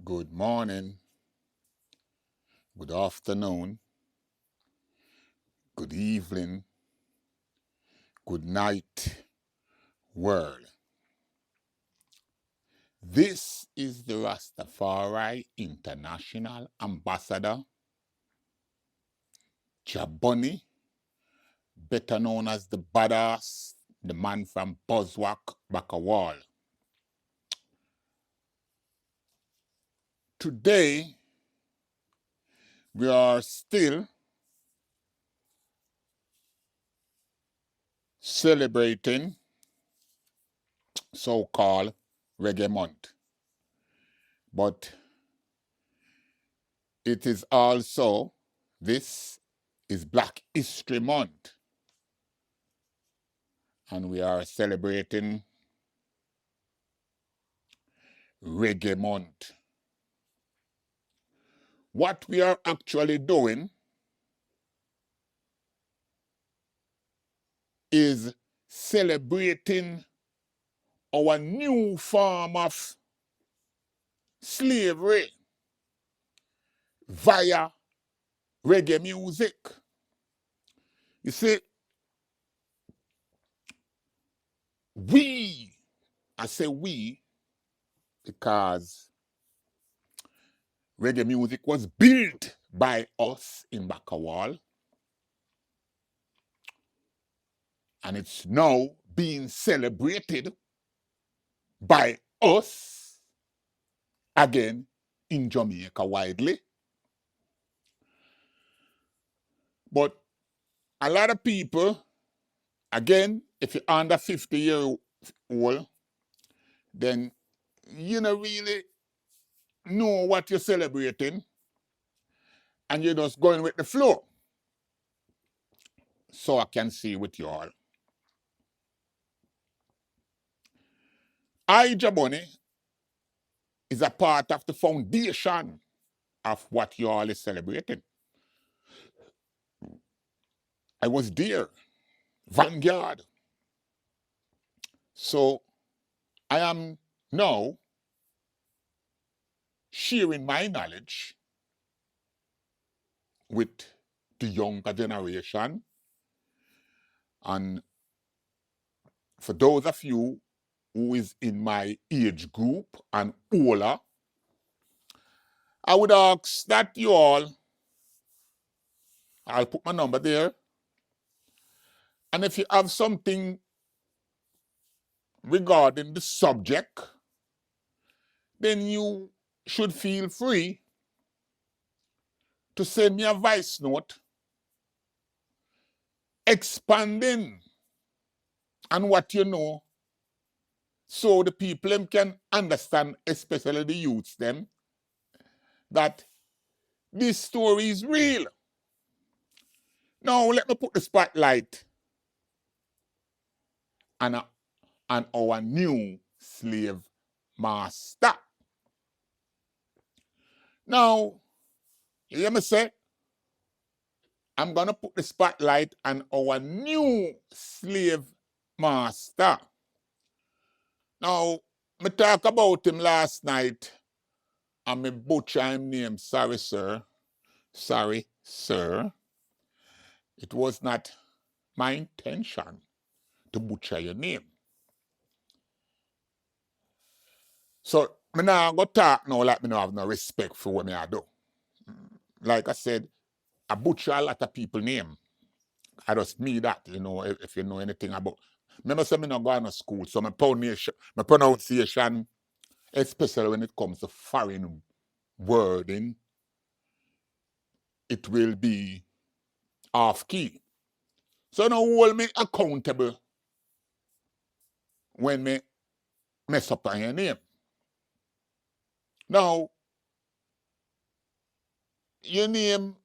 Good morning, good afternoon, good evening, good night, world. This is the Rastafari International Ambassador, Jaboni, better known as the Badass, the man from Buzzwalk, Bakawal. Today, we are still celebrating so-called Reggae Month. But it is also, this is Black History Month. And we are celebrating Reggae Month. What we are actually doing is celebrating our new form of slavery via reggae music. You see, I say we because reggae music was built by us in Bakawal, and it's now being celebrated by us again in Jamaica widely. But a lot of people, again, if you're under 50 years old, then you don't really know what you're celebrating and you're just going with the flow. So I can see with you all. Jaboni, is a part of the foundation of what you all is celebrating. I was there, vanguard. So I am now sharing my knowledge with the younger generation. And for those of you who is in my age group and older, I would ask that you all, I'll put my number there, and if you have something regarding the subject, then you should feel free to send me a voice note expanding on what you know so the people them can understand, especially the youths them, that this story is real. Now let me put the spotlight on our new slave master. Now, you hear me say, I'm going to put the spotlight on our new slave master. Now, me talk about him last night, and me butcher him name. Sorry, sir. Sorry, sir. It was not my intention to butcher your name. So, me now go talk now like me no have no respect for what me I do. Like I said, I butcher a lot of people name. I just me that, if you know anything about. Remember, say me not going to school, so my pronunciation, especially when it comes to foreign wording, it will be off key. So now hold me accountable when me mess up on your name. Now, your name,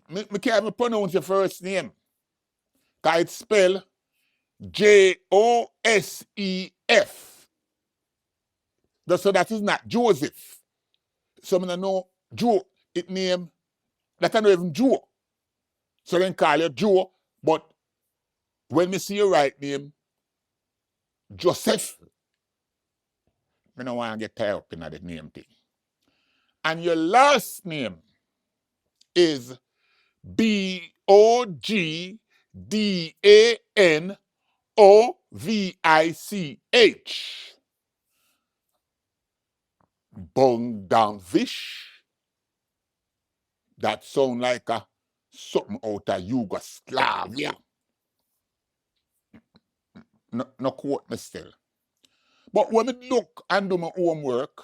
me can't even pronounce your first name. Because it's spelled Joseph. So that is not Joseph. So I know Joe, it name, that I know even Joe. So then call you Joe, but when me see your right name, Joseph, I don't want to get tied up in the name thing. And your last name is Bogdanvich. Bogdanvich. That sound like something out of Yugoslavia. No quote me still. But when I look and do my homework,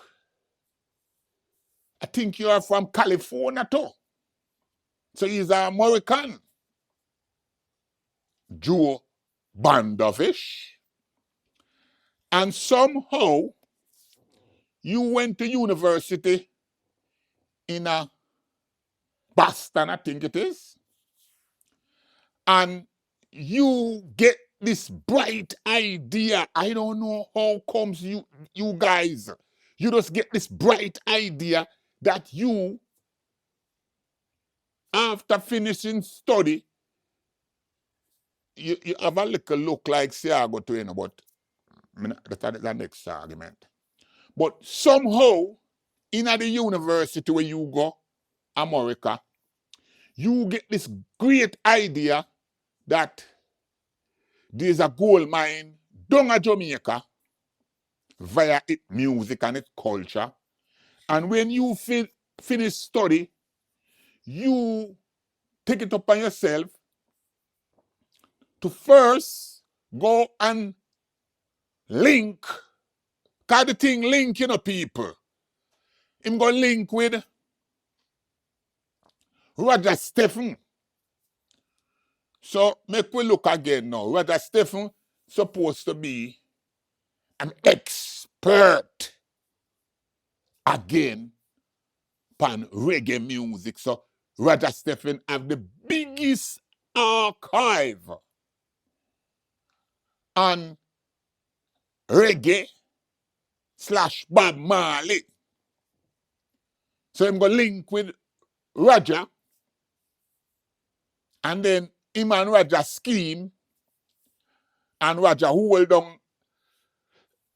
I think you are from California too. So he's an American. Joe Bandovish. And somehow you went to university in Boston, I think it is. And you get this bright idea. I don't know how comes you guys, you just get this bright idea that you, after finishing study, you have a little look like Siago to but that's the next argument. But somehow, in the university where you go, America, you get this great idea that there's a gold mine down at Jamaica via its music and its culture. And when you finish study, you take it upon yourself to first go and link, because the thing link, people. Him go link with Roger Stephen. So make we look again now. Roger Stephen supposed to be an expert again pan reggae music. So Roger Stephen have the biggest archive on reggae / Bob Marley. So I'm going to link with Roger, and then him and Roger scheme, and Roger hold down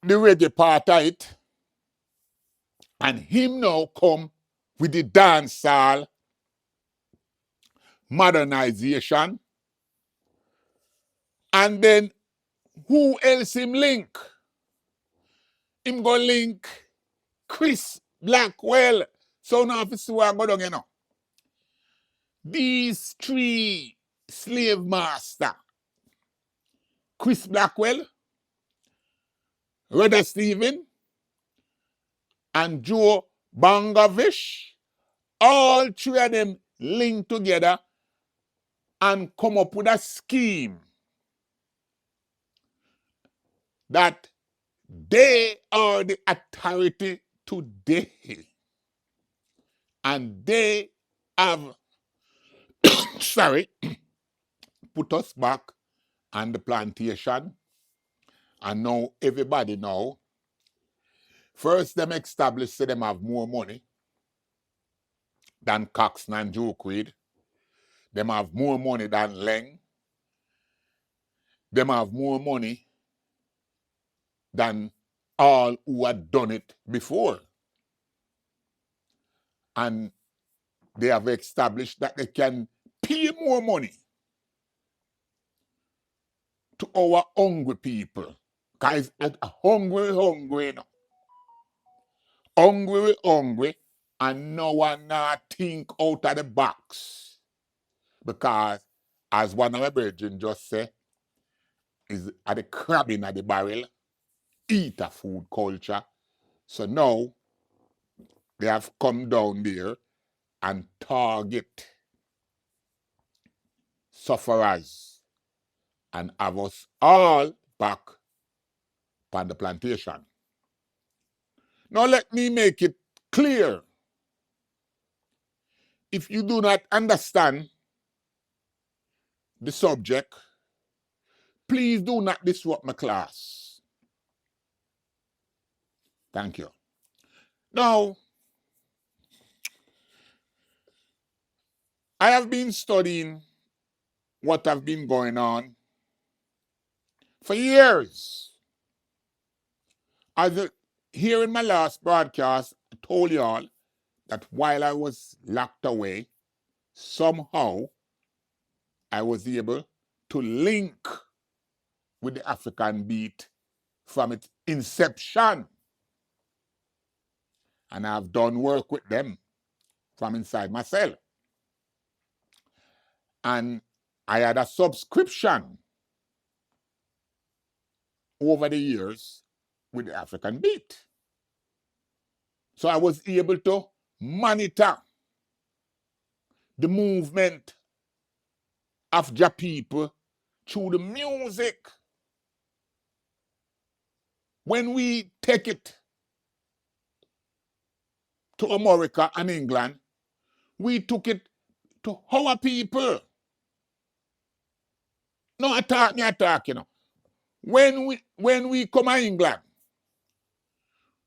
the reggae part of it, and him now come with the dancehall modernization. And then who else him link? Him go link Chris Blackwell. So now if you see what I go down, these three slave master, Chris Blackwell, Rudder Stephen, and Joe Bangovish, all three of them link together and come up with a scheme that they are the authority today. And they have, put us back on the plantation. And now everybody know. First, them established say them have more money than Coxon and Jokeweed. Them have more money than Leng. Them have more money than all who had done it before. And they have established that they can pay more money to our hungry people. Guys, hungry, hungry, and no one not think out of the box. Because, as one of my brethren just said, is at the crabbing at the barrel, eat a food culture. So now, they have come down there and target sufferers and have us all back on the plantation. Now let me make it clear. If you do not understand the subject, please do not disrupt my class. Thank you. Now, I have been studying what have been going on for years. As here in my last broadcast, I told y'all that while I was locked away, somehow I was able to link with the African beat from its inception. And I've done work with them from inside my cell. And I had a subscription over the years with the African beat. So I was able to monitor the movement of Ja people through the music. When we take it to America and England, we took it to our people. No, I talk, you know. When we come to England,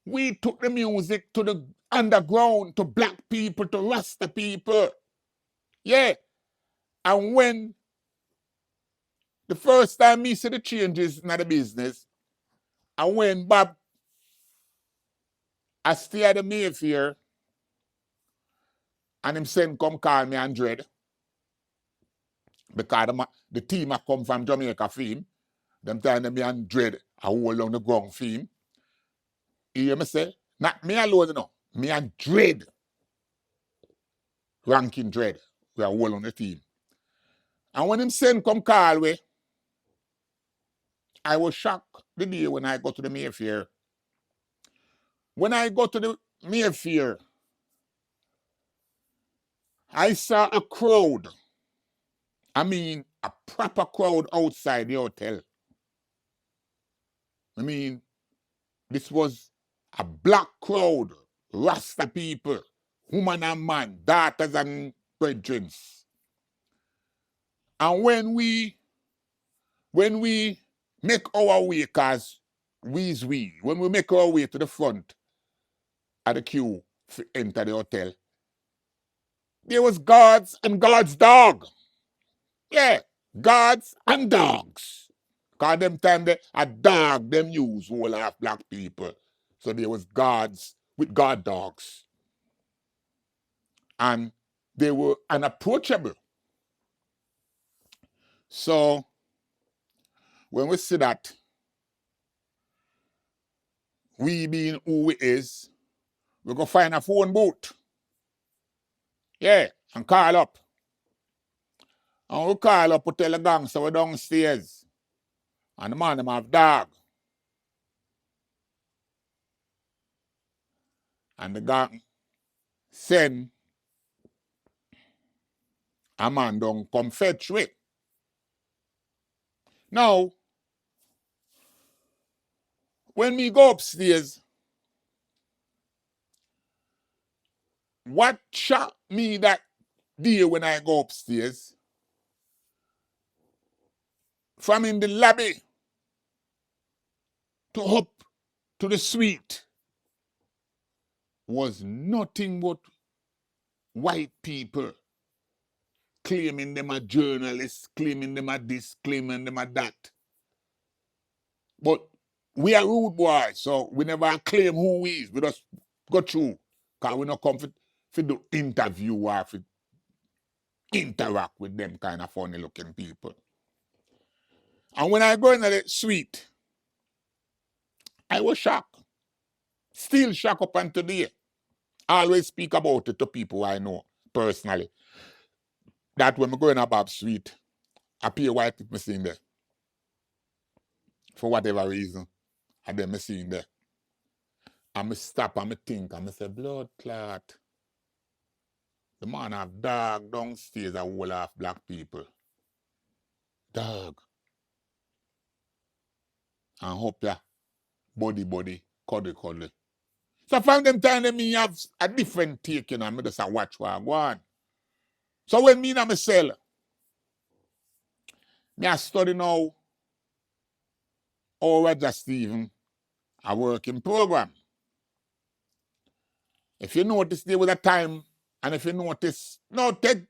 we took the music to the underground, to black people, to Rasta people. Yeah. And when the first time me see the changes in the business, and when Bob, I stay at the Mayfair, and him send come call me and dread, because the team I come from Jamaica fame, them time me and dread, I hold on the ground fame. You hear me say? Not me alone, you know. Me and dread, ranking dread, we are all on the team. And when him send come call we, I was shocked the day when I got to the Mayfair. When I got to the Mayfair, I saw a crowd. I mean, a proper crowd outside the hotel. I mean, this was a black crowd, Rasta people, woman and man, daughters and brethren. And when we make our way, cause when we make our way to the front of the queue to enter the hotel, there was guards and guards' dog. Yeah, guards and dogs. Cause them time a dog them use whole half black people. So there was guards with guard dogs. And they were unapproachable. So when we see that, we being who we is, we go find a phone booth. Yeah, and call up. And we call up, we tell the gangster we're downstairs. And the man them have dog. And the gang send a man down come fetch we. Now, when we go upstairs, what shocked me that day when I go upstairs, from in the lobby to up to the suite, was nothing but white people claiming them a journalists, claiming them a this, claiming them a that. But we are rude boys, so we never claim who we is. We just go through. Because we not come for do interview or for interact with them kind of funny looking people. And when I go into the suite, I was shocked. Still shocked up until today. I always speak about it to people I know personally. That when we go in a Bob's suite, I pay white people sitting there. For whatever reason. And then I sitting there. And I stop and I think and I say, blood clot. The man have dog downstairs a whole half black people. Dog. And hope ya body, cuddly. So from them time they me have a different take, you know, I just watch what I go on. So when me in my cell, me I study now how Roger Stephen a working program. If you notice there was a time, and if you notice, no, take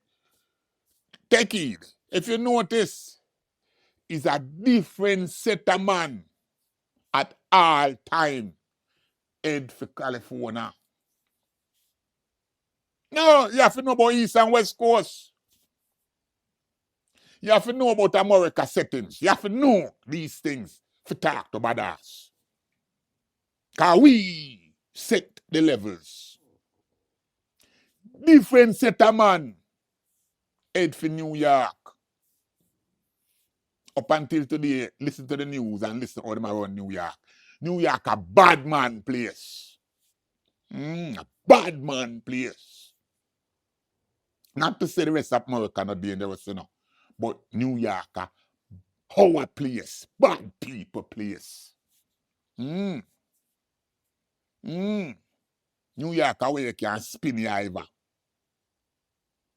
heed. If you notice, is a different set of man at all time. head for California. No, you have to know about East and West Coast. You have to know about America settings. You have to know these things to talk to badass. Because we set the levels. Different set of man head for New York. Up until today, listen to the news and listen to how them around New York. New York a bad man place. A bad man place. Not to say the rest of America not dangerous, you know. But New York a our place. Bad people place. New York a where you can spin your over.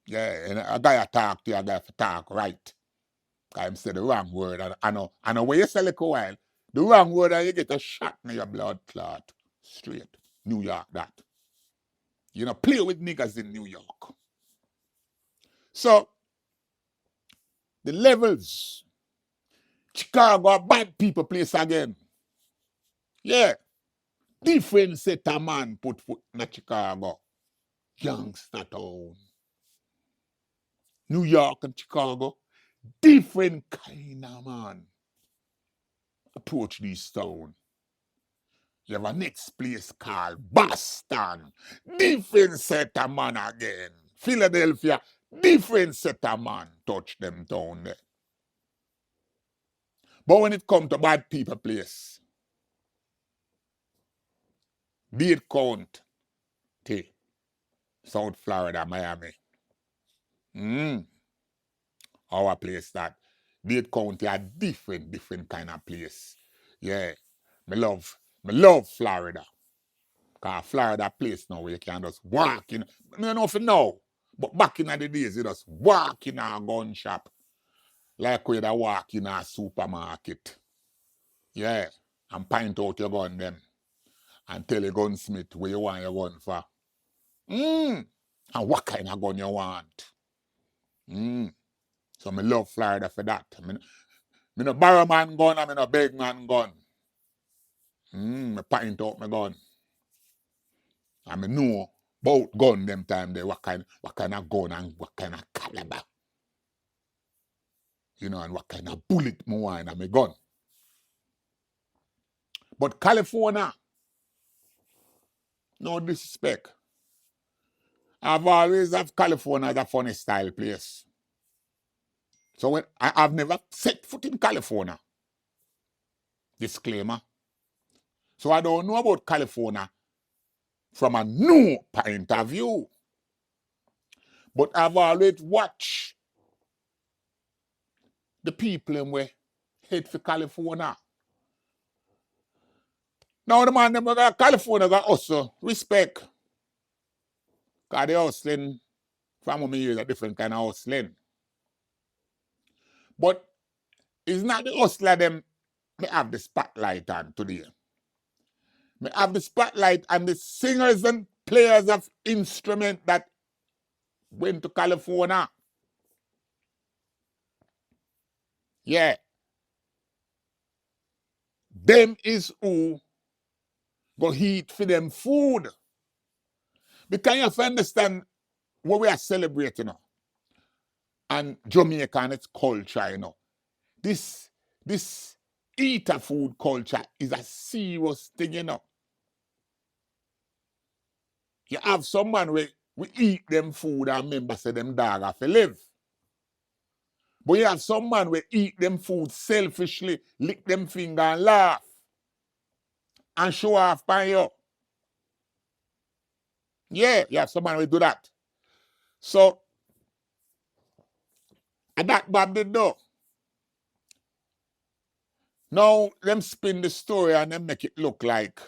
Yeah, and a guy talk to you, a guy talk right. I say the wrong word. And I know when you say like a while, the wrong word and you get a shot in your blood clot. Straight. New York, that. You know, play with niggas in New York. So, the levels. Chicago a bad people place again. Yeah. Different set of man put foot in Chicago. Gangster town. New York and Chicago. Different kind of man approach this town. You have a next place called Boston. Different set of man again. Philadelphia, different set of man touch them down there. But when it comes to bad people place, Dade County, South Florida, Miami. Our place that. Dade County a different kind of place. Yeah. Me love Florida. Because Florida place now where you can just walk in. I don't know if you know, but back in the days, you just walk in a gun shop. Like where you walk in a supermarket. Yeah. And point out your gun them. And tell your gunsmith where you want your gun for. And what kind of gun you want. So I love Florida for that. I no borrow man gun and I no beg man gun. I point out my gun. And I know about gun them time there, what kind of gun and what kind of caliber. You know, and what kind of bullet I want in my gun. But California, no disrespect. I've always have California as a funny style place. So when I've never set foot in California. Disclaimer. So I don't know about California from a new point of view. But I've always watched the people in way head for California. Now the man them got California got also respect. Because the hustling from me use a different kind of hustling. But it's not the hustler them me have the spotlight on today. Me have the spotlight on the singers and players of instrument that went to California. Yeah. Them is who go eat for them food. Because you have to understand what we are celebrating now. And Jamaica and its culture, you know. This eater food culture is a serious thing, you know. You have some man where we eat them food and remember say them dog have to live. But you have some man where eat them food selfishly, lick them finger and laugh. And show off by you. Yeah, you have some man where do that. So, and that Bob did do. Now, them spin the story and them make it look like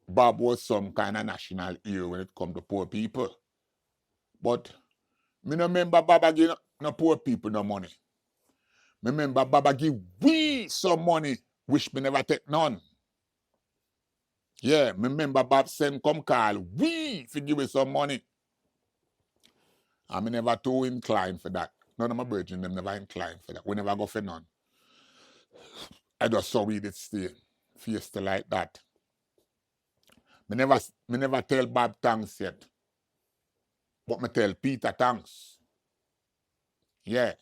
Bob was some kind of national hero when it come to poor people. But me no remember Baba give no poor people no money. Me remember Baba give we some money, which me never take none. Yeah, me remember Bob send come call we to give me some money. And me never too inclined for that. None of my brethren them never inclined for that. We never go for none. I just saw we did stay. Fiesta like that. Me never tell Bob thanks yet. But me tell Peter thanks. Yeah.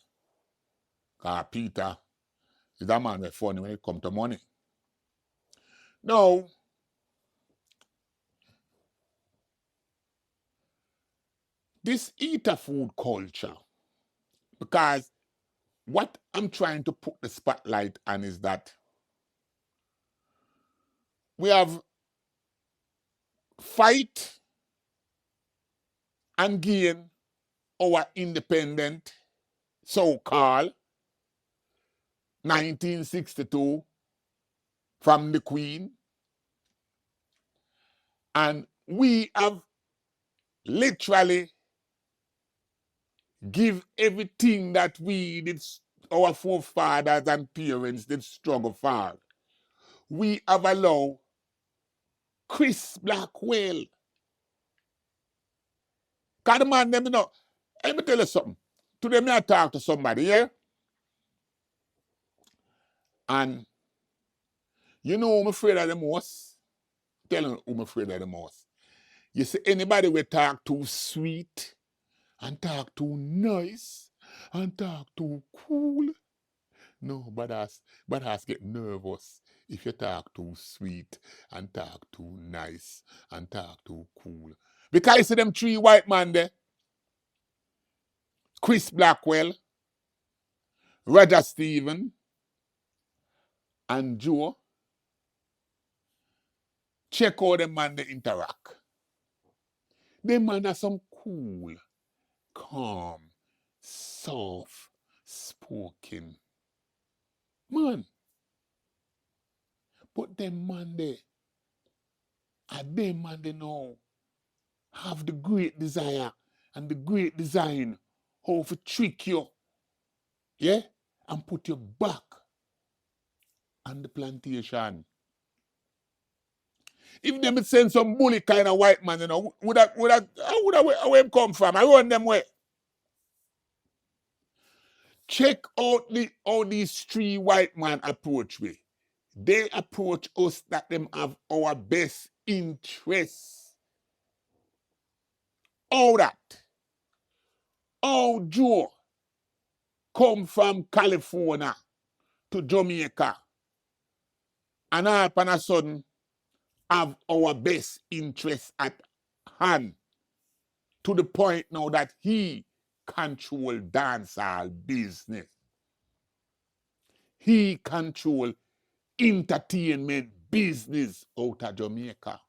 Because Peter is a man with funny when it come to money. Now, this eater food culture, because what I'm trying to put the spotlight on is that we have fight and gain our independent, so-called 1962 from the Queen. And we have literally give everything that we did, our forefathers and parents did struggle for. We have allowed Chris Blackwell. Because the man, them, you know, let me tell you something. Today, I talk to somebody, yeah? And you know who I'm afraid of the most? Tell them who I'm afraid of the most. You see, anybody will talk too sweet and talk too nice and talk too cool. No, but I get nervous if you talk too sweet and talk too nice and talk too cool. Because you see them three white men there, Chris Blackwell, Roger Stephen, and Joe, check how them man they interact. Them man are some cool, calm, soft, spoken man. But them man they, and them man they know have the great desire and the great design how to trick you, yeah, and put you back on the plantation. If them send some bully kind of white man, you know, where him come from? I run them way. Check out how these three white men approach me. They approach us that them have our best interests. All that. How Joe come from California to Jamaica and all of a sudden have our best interests at hand to the point now that he control dancehall business. He control entertainment business out of Jamaica.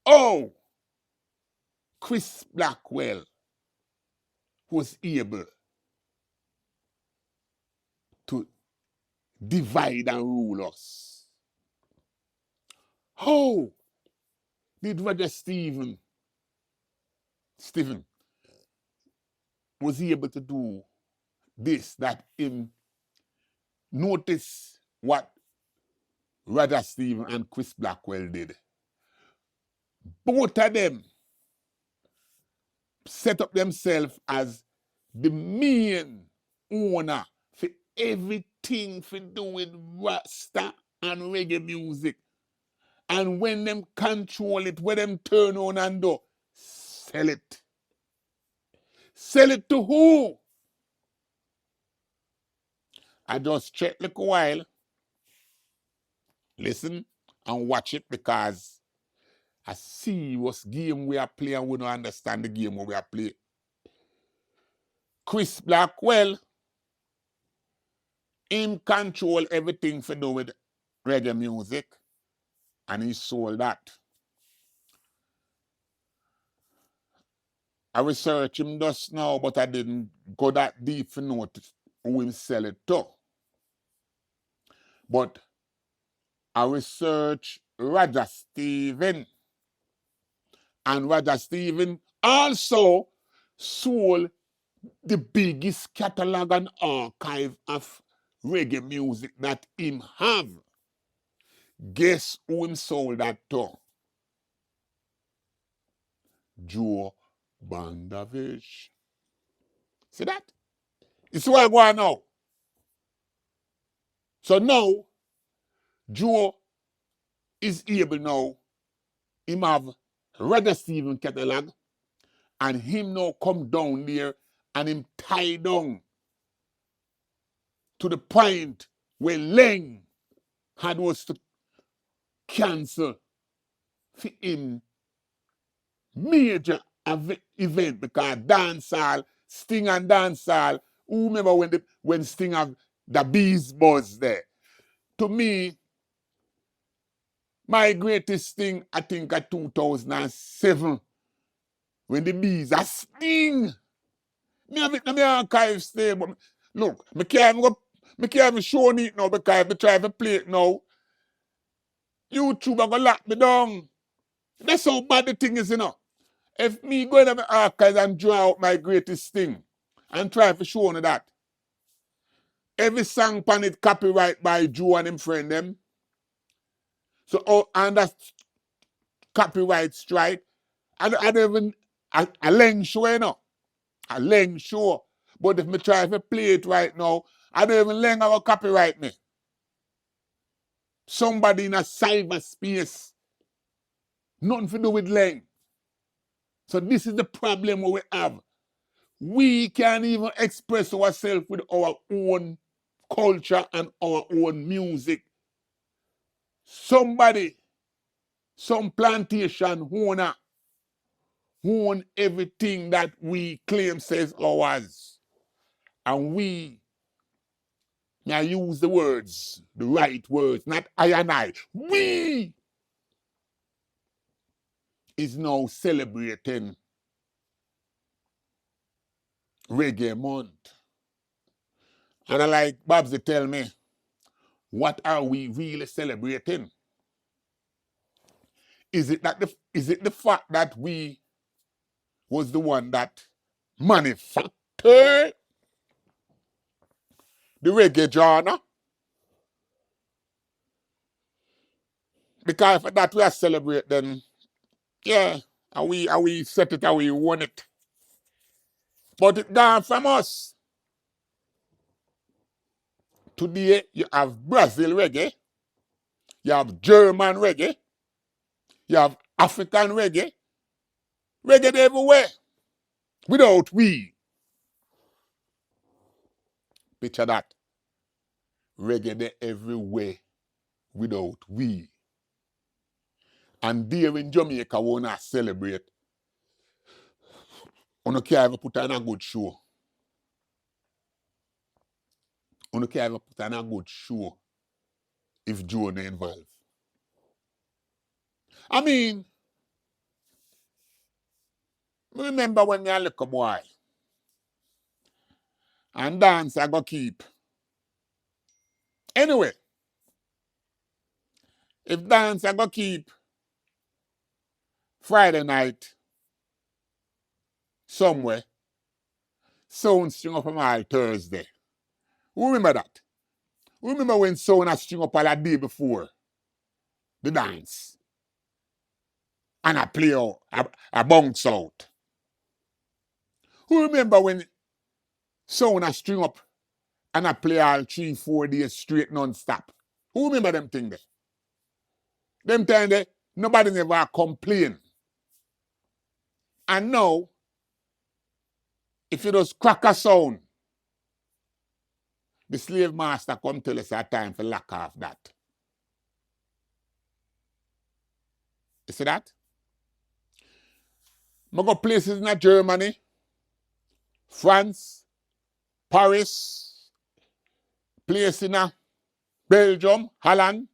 Oh, Chris Blackwell was able to divide and rule us. How did Roger Stephen was able to do this, that him notice what Roger Stephen and Chris Blackwell did? Both of them set up themselves as the main owner for everything to do with Rasta and reggae music. And when them control it, when them turn on and do, sell it. Sell it to who? I just check like a while, listen and watch it, because a serious game we are playing, we don't understand the game we are playing. Chris Blackwell, him control everything to do with reggae music, and he sold that. I researched him just now, but I didn't go that deep to know who him sell it to. But I researched Roger Stephen, and Roger Stephen also sold the biggest catalog and archive of reggae music that him have. Guess who him sold that to? Joe Bandavich. See that? It's where I go on now. So now, Joe is able now, him have Reggae Stephen catalog, and him now come down there and him tie down to the point where Leng had was to cancel for him major event because dancehall, Sting and dancehall, who remember when Sting have the bees buzz there? To me, my greatest thing, I think at 2007, when the bees are Sting. Me have it in my archive stay, but look, me can't even show it now because if I try to play it now, YouTube are gonna lock me down. That's how bad the thing is, you know. If me go into my archives and draw out my greatest thing and try to show you that, every song on it copyright by Joe and him friend them. So and that's copyright strike. I don't even a length show, you know. A length show. But if me try to play it right now, I don't even length have a copyright me. Somebody in a cyberspace. Nothing to do with length. So this is the problem we have. We can't even express ourselves with our own culture and our own music. Somebody, some plantation owner, own everything that we claim says ours. And we now use the words, the right words, not I and I. We is now celebrating Reggae Month. And I like Babs, they tell me, what are we really celebrating? Is it the fact that we was the one that manufactured the reggae genre? Because if that we are celebrate, then yeah, and we set it and we won it. But it gone from us. Today you have Brazil reggae, you have German reggae, you have African reggae, reggae everywhere. Without we. Picture that. Reggae everywhere without we. And there in Jamaica, we wanna celebrate. We don't care if we put on a good show. We don't care if we put on a good show if Joe not involved. I mean, remember when me a little boy and dance I go keep. Anyway, if dance I go keep Friday night somewhere, sound string up on all Thursday. Who remember that? Who remember when sound a string up all a day before the dance? And I play out, I bounce out. Who remember when sound a string up and I play all 3-4 days straight non-stop? Who remember them thing there? Them time there, nobody never complain. And now, if you just crack a sound, the slave master come tell us a time for lack off that. You see that? I go places in Germany, France, Paris, place in Belgium, Holland,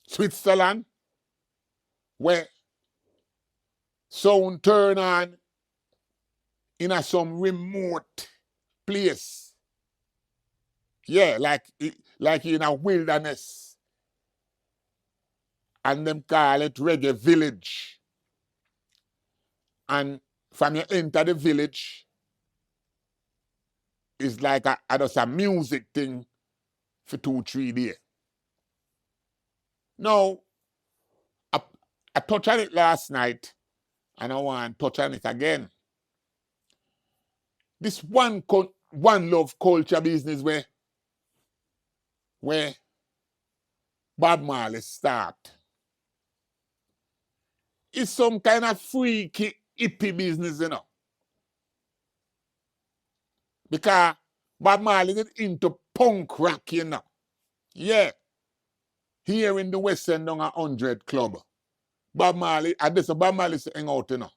Switzerland, where sound turn on in some remote place. Yeah, like in a wilderness. And them call it Reggae Village. And from you enter the village, it's like just a music thing for 2-3 days. Now, I touched on it last night, and I want to touch on it again. This one love culture business where where Bob Marley start. It's some kind of freaky hippie business, you know. Because Bob Marley is into punk rock, you know. Yeah. Here in the West End on 100 Club. Bob Marley, and this Bob Marley hang out, you know.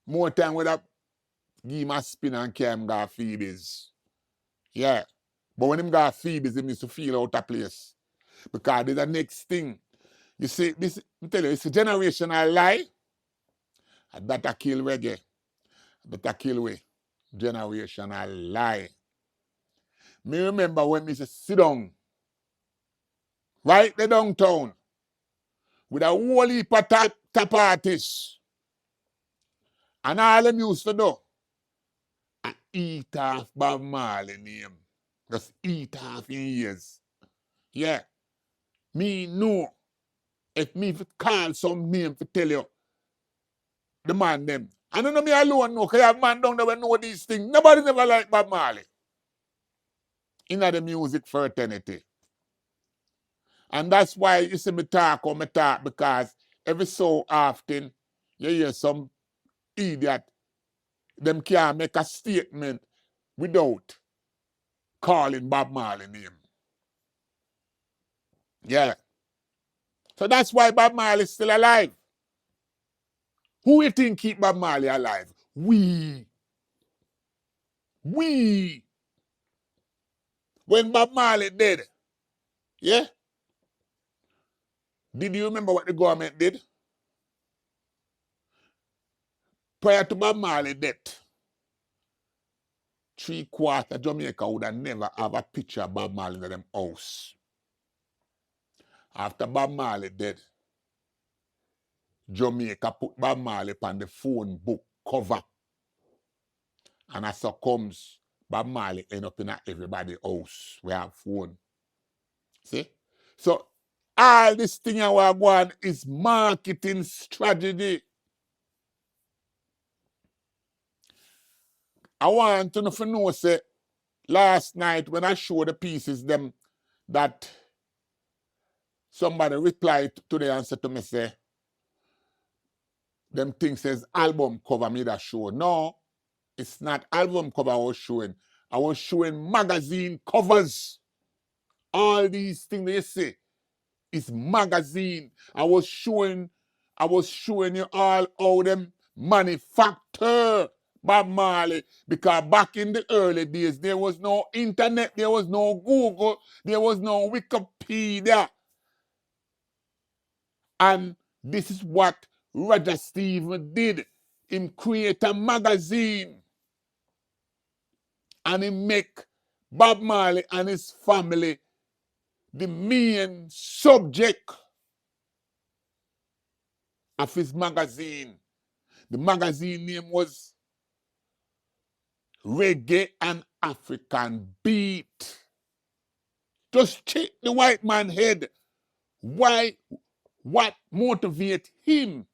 More time with that give him a spin and carry him go Phoebe's. Yeah. But when him go Phoebe's, he needs to feel out of place. Because there's the next thing. You see, this, I tell you, it's a generational lie. And that a kill reggae. That a kill way. Generational lie. Me remember when me say sit down, right the downtown, with a whole heap of top artists. And all them used to do, and eat off Bob Marley name. Just eat off in years. Yeah. Me know. If me call some name to tell you, the man them. I don't know me alone know, because I have man down there know these things. Nobody never like Bob Marley. In the music fraternity. And that's why you see me talk, because every so often you hear some idiot, them can't make a statement without calling Bob Marley name. Yeah. So that's why Bob Marley is still alive. Who you think keep Bob Marley alive? We. When Bob Marley dead, yeah? Did you remember what the government did? Prior to Bob Marley death, 3/4 Jamaica would have never have a picture of Bob Marley in them house. After Bob Marley dead, Jamaica put Bob Marley on the phone book cover. And as so comes, Bob Marley end up in everybody's house. We have phone. See? So all this thing I want to go on is marketing strategy. I want to know, say, last night when I showed the pieces them that somebody replied today and said to me, say, them things says album cover me that show. No, it's not album cover I was showing. I was showing magazine covers. All these things they say is magazine. I was showing you all how them manufacture Bob Marley, because back in the early days there was no internet, there was no Google, there was no Wikipedia. And this is what Roger Stephen did. Him create a magazine and he make Bob Marley and his family the main subject of his magazine. The magazine name was Reggae and African Beat. Just check the white man head. Why? What motivate him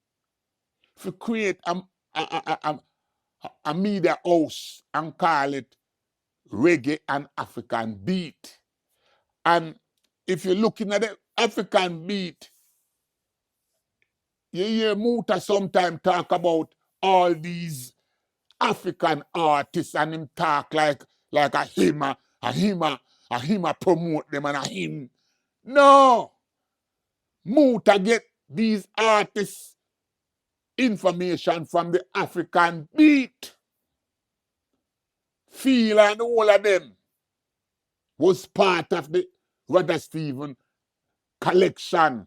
to create a media house and call it Reggae and African Beat? And if you're looking at the African Beat, you hear Muta sometimes talk about all these African artists and him talk like a him promote them and a him. No. Muta get these artists information from the African Beat. Feel and all of them was part of the Roger Stephen collection.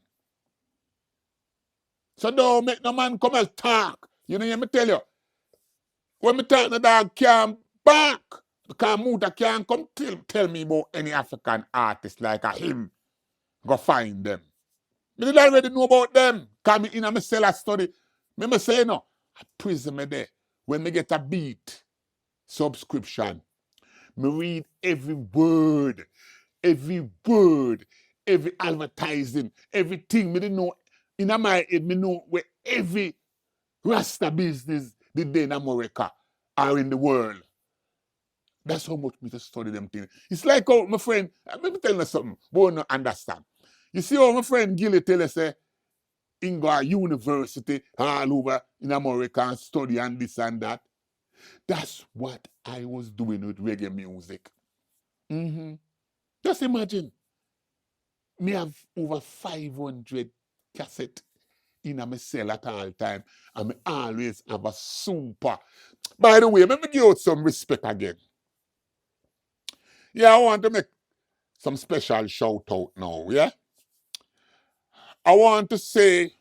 So don't make no man come and talk. You know, let me tell you. When me talk, the dog can't back. Because Muta can't come tell me about any African artist like a him. Go find them. Me did already know about them. Because me in a cellar study. Me say no. I prison me there. When me get a beat subscription, me read every word, every advertising, everything. Me didn't know. In my head, me know where every Rasta business did they in America or in the world. That's how much me to study them things. It's like how my friend, let me tell you something, but you don't understand. You see how my friend Gilly tell us, in go a university all over in America and study and this and that. That's what I was doing with reggae music. Just imagine, me have over 500 cassette in my cell at all time, and me always have a super. By the way, let me give you some respect again. Yeah, I want to make some special shout out now, yeah? I want to say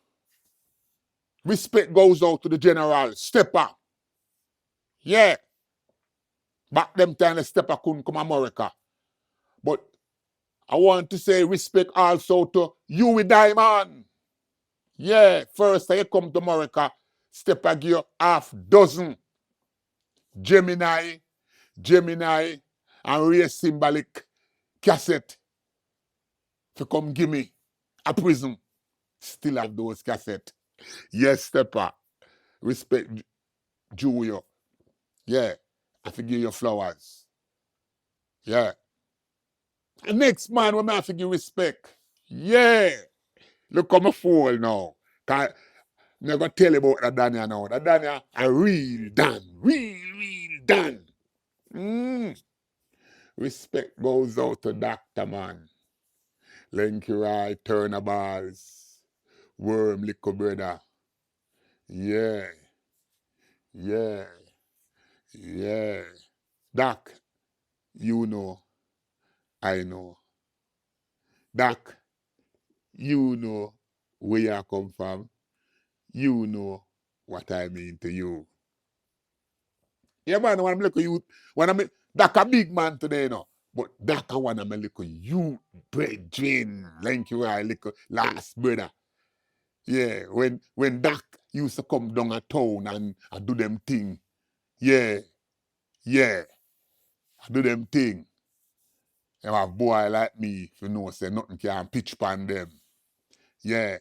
respect goes out to the general, Stepper. Yeah. Back them time the Stepper couldn't come America. But I want to say respect also to Huey Diamond. Yeah, first time you come to America, Stepper give you half dozen Gemini, and Ray Symbolic cassette to come give me a prison. Still have those cassette. Yes, Stepper. Respect Junior. Yeah. I forgive you flowers. Yeah. And next man, when I have to give respect. Yeah. Look how I fall now. I'm going to tell you about that Daniel now. That Daniel, a real Dan. Real Dan. Respect goes out to Dr. Man. Lenky Rai, Turnables, Worm, Little Brother. Yeah. Yeah. Yeah. Doc, you know, I know. Doc, you know where you come from. You know what I mean to you. Yeah, man, when I'm looking you, when I'm Doc a big man today, you know. But Doc a one of my little you brethren, like you are little last brother. Yeah, when Doc used to come down a town and do them thing. Yeah, yeah, I do them thing. Them have boy like me, if you know, say nothing can pitch pan them. Yeah.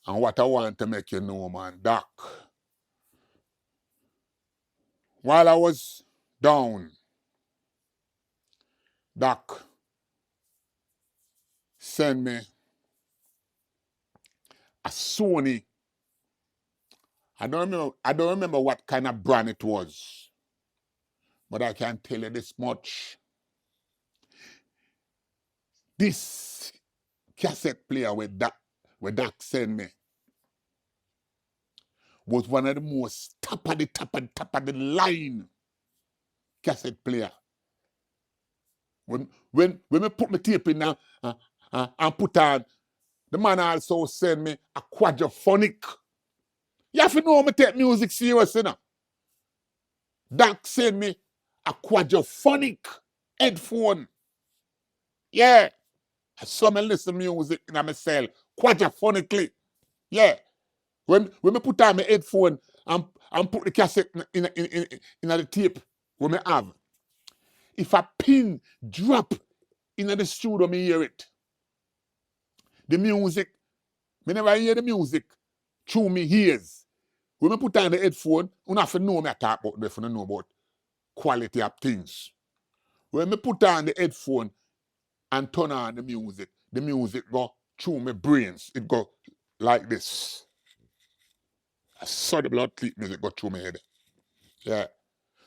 And what I want to make you know, man, Doc, while I was down, Doc sent me a Sony. I don't remember what kind of brand it was. But I can tell you this much. This cassette player with Doc sent me was one of the most top of the line cassette player. When we put my tape in now and put on, the man also send me a quadraphonic. You have to know me take music serious, you know. Doc send me a quadraphonic headphone. Yeah. So me listen music in my cell quadraphonically. Yeah. When we put on my headphone and put the cassette in the tape when I have, if a pin drop in the studio, me hear it. The music, me never hear the music through me ears. When I put on the headphone, you have to know me I talk about this, you know about quality of things. When I put on the headphone and turn on the music go through my brains. It go like this. I saw the blood clot music go through my head. Yeah.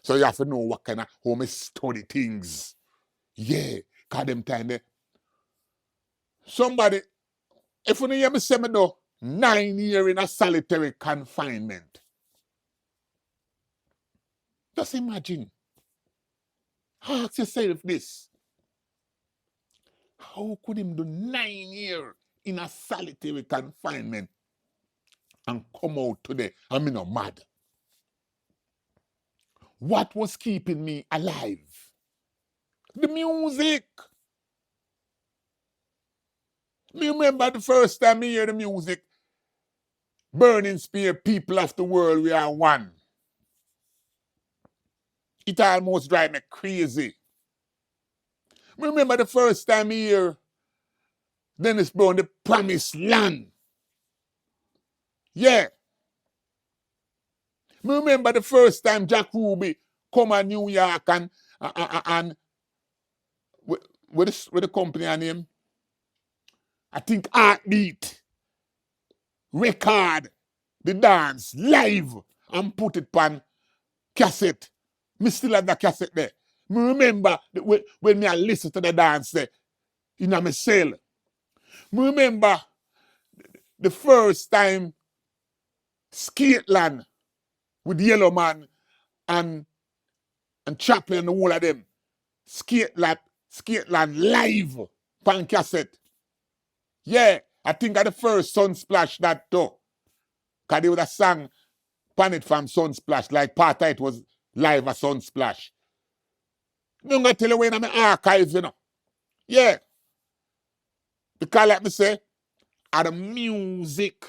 So you have to know what kind of how me study things. Yeah. Cause them time there. Somebody, if you hear me say me though, 9 years in a solitary confinement. Just imagine. Ask yourself this. How could him do 9 years in a solitary confinement and come out today? I mean, not mad. What was keeping me alive? The music. Me remember the first time I hear the music, Burning Spear, People of the World, We Are One. It almost drive me crazy. Me remember the first time I hear Dennis Brown, The Promised Land. Yeah. Me remember the first time Jack Ruby come to New York and And with the company name, I think Heartbeat record the dance live and put it on cassette. Me still have the cassette there. Me remember when me I listen to the dance there in my cell. Me remember the first time Skateland with Yellow Man and Chaplin and the whole of them. Skateland live on cassette. Yeah, I think at the first Sunsplash that too. Because there was a song pan it from Sunsplash, like part of it was live at Sunsplash. I'm going to tell you when I'm in archives, you know. Yeah. Because like me say, at the music.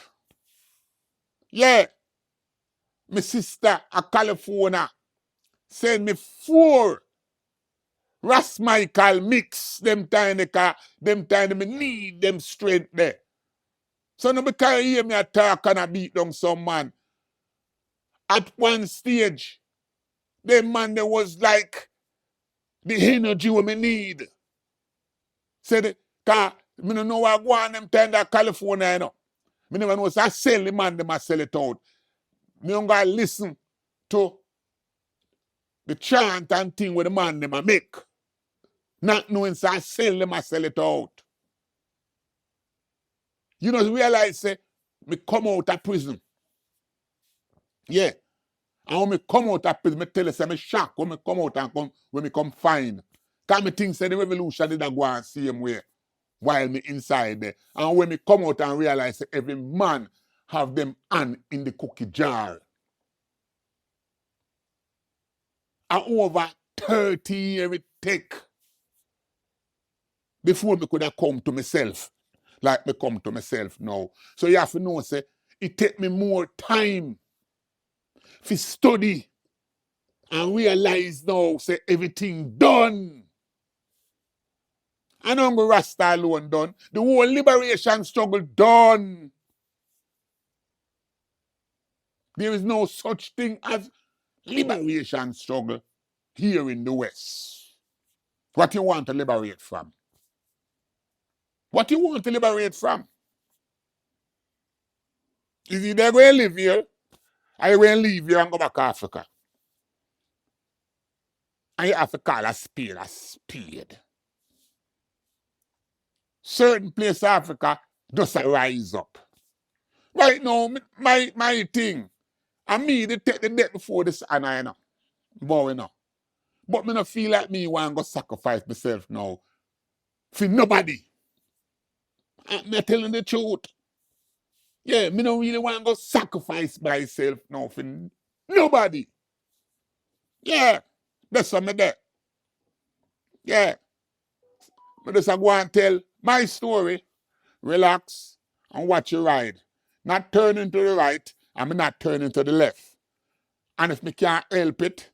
Yeah. My sister at California send me 4 Ras Michael mix them time me need them strength there. So now because you hear me attack and I beat down some man. At one stage, the man there was like the energy we me need. Said, cause me don't know what go on them time that California, you know. Me never know, so I sell the man, them I sell it out. Me don't gotta listen to the chant and thing with the man them I make. Not knowing, so I sell them, I sell it out. You know, realize, say, me come out of prison. Yeah. And when me come out of prison, me tell you, say, me shock when me come out and when me come fine. Because me think, say, the revolution didn't go on same way while me inside there. And when me come out and realize, say, every man have them hand in the cookie jar. And over 30 years it take before me could have come to myself like me come to myself now. So you have to know, say, it take me more time to study and realize now, say, everything done. I know my Rasta alone done. The whole liberation struggle done. There is no such thing as liberation struggle here in the West. What you want to liberate from? What you want to liberate from? Is either going to live here or you going to leave here and go back to Africa. And you have to call a spade a spade. Certain place in Africa just rise up. Right now, my thing, and me, they take the debt before this and I know. Boy, you know. But me not feel like me want to go sacrifice myself now for nobody. I'm telling the truth. Yeah, me don't really want to go sacrifice myself now for nobody. Yeah, that's what me there. Yeah. But just go and tell my story, relax, and watch you ride. Not turning to the right, and not turning to the left. And if me can't help it,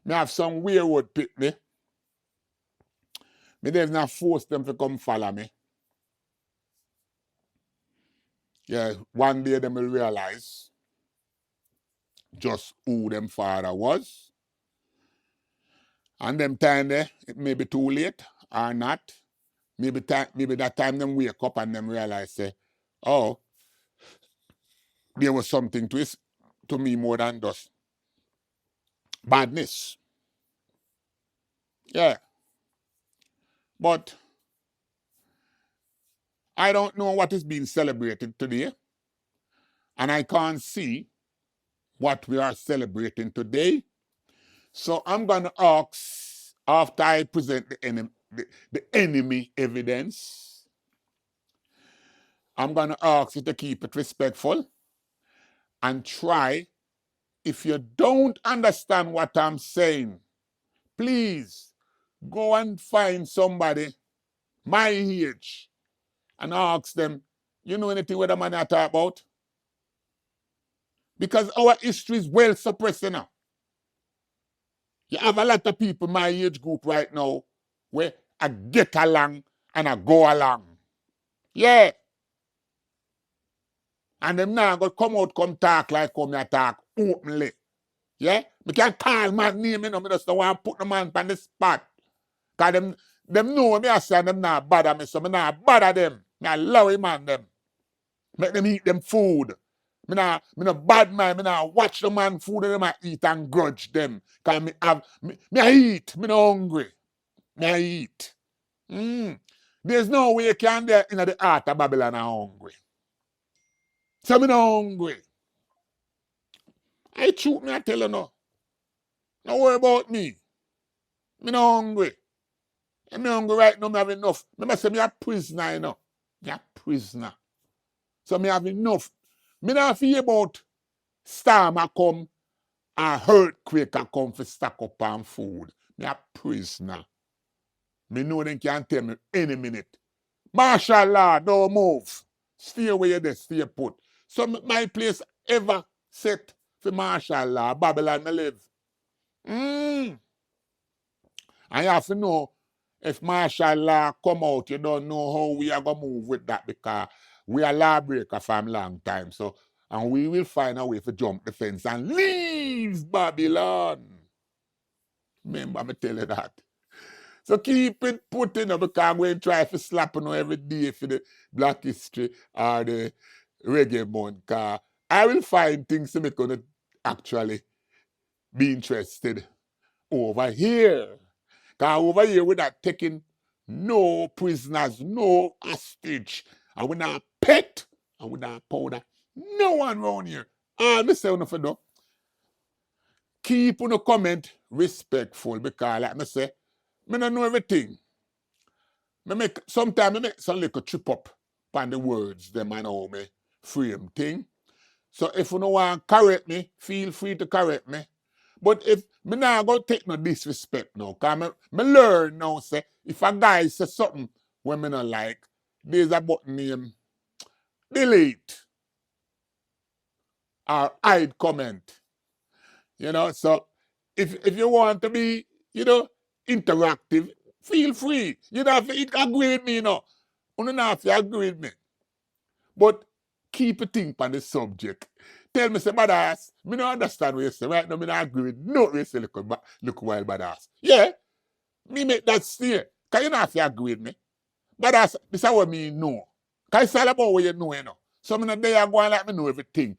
me have some weirwood pick me. Me then not force them to come follow me. Yeah, one day them will realize just who them father was. And them time there, it may be too late or not. Maybe that time them wake up and them realize, say, oh, there was something to me more than just badness. Yeah. But I don't know what is being celebrated today. And I can't see what we are celebrating today. So I'm going to ask, after I present the enemy evidence, I'm going to ask you to keep it respectful and try. If you don't understand what I'm saying, please go and find somebody my age and ask them, you know anything what the man I talk about? Because our history is well suppressed now. You have a lot of people my age group right now where I get along and I go along. Yeah. And them now go come out, come talk like come here talk openly. Yeah? Me can call man name, you know, me just don't want to put the man on the spot. Because them know me I say them not bother me, so me not bother them. Me allow him man them. Make them eat them food. Me not bad man, me not watch the man food and them I eat and grudge them. Because me I eat, me not hungry. Me I eat. There's no way you can get in the heart of Babylon and hungry. So me not hungry. I truth me I tell you no. Don't worry about me. Me not hungry. And me hungry right now, me have enough. Remember say me a prisoner, you know. Me a prisoner. So me have enough. Me not fear about storm a come and earthquake a come for stack up on food. Me a prisoner. Me know them can tell me any minute. Martial law, don't move. Stay where you're there, stay put. So my place ever set for martial law, Babylon me live. And you have to know, if martial law come out, you don't know how we are going to move with that because we are lawbreaker from a long time. So, and we will find a way to jump the fence and leave Babylon. Remember me tell you that. So keep it putting up because I'm going to try to slap on every day for the Black History or the Reggae month. Because I will find things to make you actually be interested over here. Because over here, we're not taking no prisoners, no hostage. And we're not pet, and we're not powder. No one around here. I say enough for no. Keep on the comment respectful because, like I say, I don't know everything. Sometimes I make some little trip up on the words, them I know me frame thing. So if you don't want to correct me, feel free to correct me. But if me not gonna take no disrespect now, because me learn now, say, if a guy say something when me not like, there's a button name, delete or hide comment. You know, so if you want to be, you know, interactive, feel free. You don't have to agree with me, you know. You don't have to agree with me. But keep a thing on the subject. Tell me, say, badass, me don't understand what you say. Right now, me don't agree with no what you say, look while badass. Yeah, me make that stay. Because you don't have to agree with me. Badass, this is what me know. Because it's all about what you know, you know. So me not there go and like me know everything.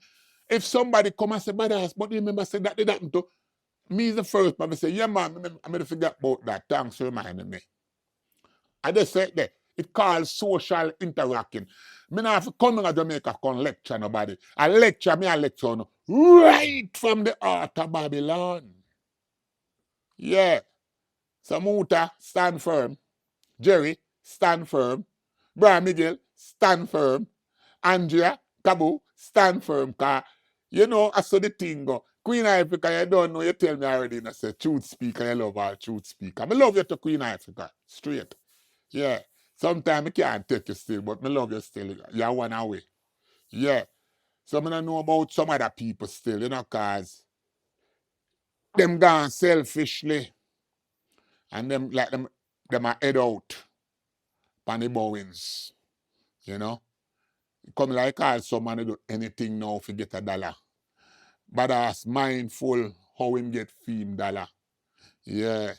If somebody come and say, badass, but you remember say that did happen to me is the first man. I say, yeah, man, I'm going to forget about that. Thanks for reminding me. I just said that. It calls social interacting. Me not have to come to Jamaica come lecture nobody. I lecture no, right from the heart of Babylon. Yeah. So Muta, stand firm. Jerry, stand firm. Brian Miguel, stand firm. Andrea, Kabu, stand firm. Cause you know, I saw the thing go. Queen Africa, you don't know, you tell me already, and I say, truth speaker, you love all truth speaker. I love you to Queen Africa, straight. Yeah. Sometimes I can't take you still, but I love you still. You're one away. Yeah. So I don't know about some other people still, you know, cause them gone selfishly and them like them are head out on the bowings, you know. Come like all someone do anything now to get a dollar. But as mindful how him get $15. Yeah.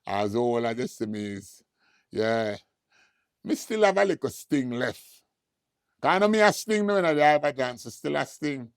As all I just see me is, yeah. Me still have a little sting left. Cause I know me a sting now in the other dance, still a sting.